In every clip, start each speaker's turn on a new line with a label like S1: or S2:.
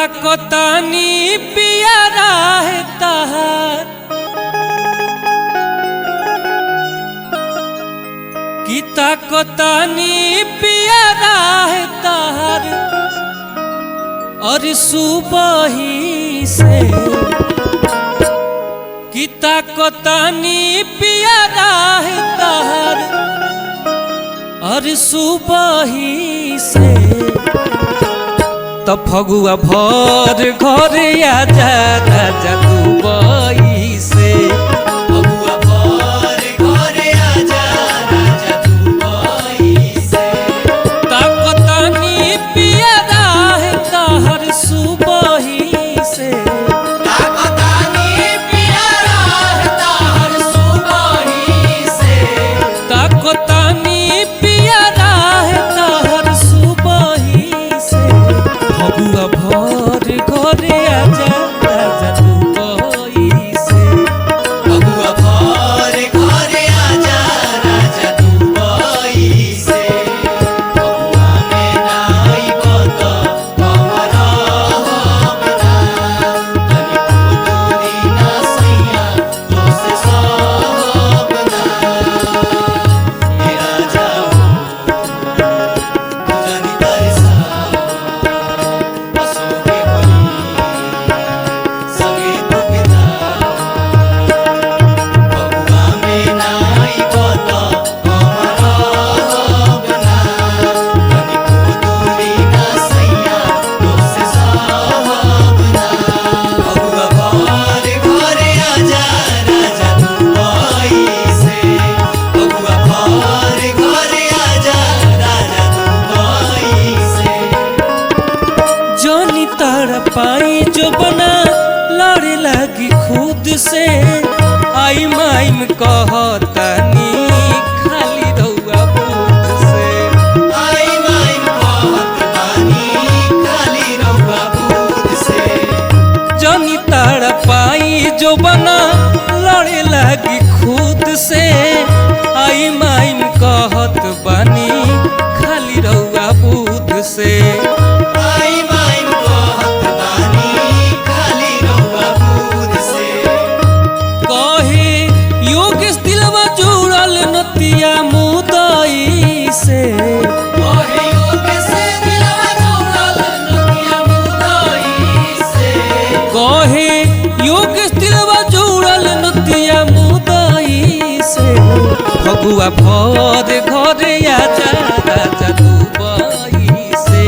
S1: ताकतानी पियारा है तहार की ताकतानी पियारा है तहार और सुबह ही से की ताकतानी पियारा है तहार और सुबह ही से तो फगुआ भर घर आजा राजा दुबई से
S2: फगुआ भर घर आजा राजा दुबई से
S1: ताकतानी पियारा है तहर सुबही से
S2: ताकतानी पियारा है तहर सुबही से
S1: ताकतानी पियारा है तहर सुबही से फगुआ भर घर आजा राजा दुबई से
S2: फगुआ भर घर आजा राजा दुबई से फगुआ में नाई बत कमरा हमना तनी दूरी ना सैया तो से सबना हे राजा तुझनी तरसा असोके होली संगे दुबिता फगुआ में नाई बत कमरा हमना तनी दूरी ना सैया तो से सबना फगुआ भर घर आजा राजा दुबई से फगुआ भर घर आजा राजा दुबई से
S1: जानी तारा पाई जो बना लड़े लगी खुद से आई माइम कहतानी खाली रहुआ बुध से
S2: आई माई कहत बानी खाली रहुआ बुध से
S1: जानी तारा पाई जो बना लड़े लगी खुद से आई माइम कहत बानी खाली रहुआ बुध से
S2: आई माई कहत बानी खाली रहुआ बुध से
S1: कहे योगेश दिलवा जुड़ल नतिया मुदई से
S2: कहे योगे से दिलवा जुड़ल नदिया मुदई से
S1: कहे योगेश दिलवा जुड़ल नतिया मुदई से फगुआ भर घर आजा राजा दुबई से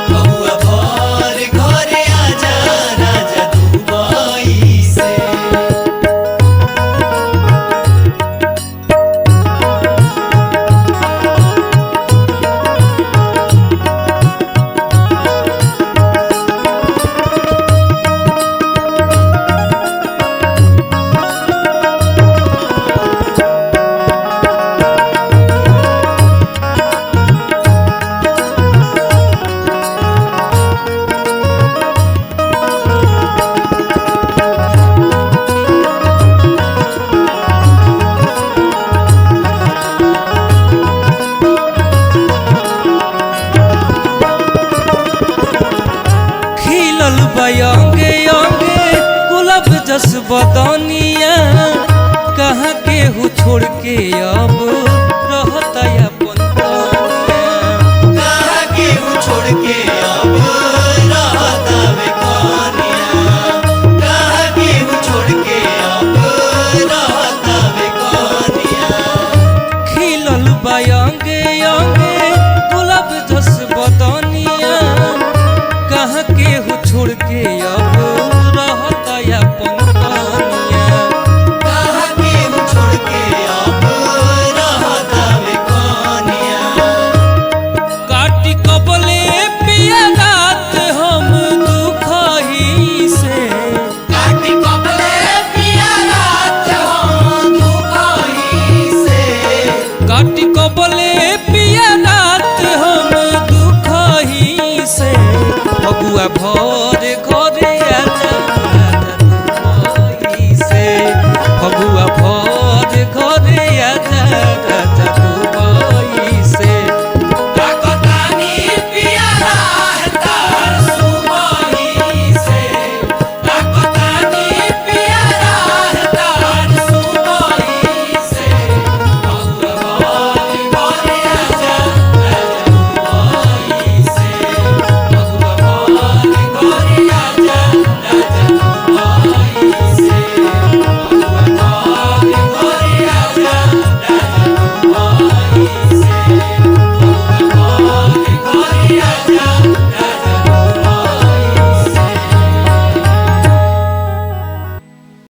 S2: फगुआ भर घर आजा राजा दुबई से
S1: खिलल बयंगे अंगे गुलाब जस बदनिया कहाँ के हु छोड़ के अब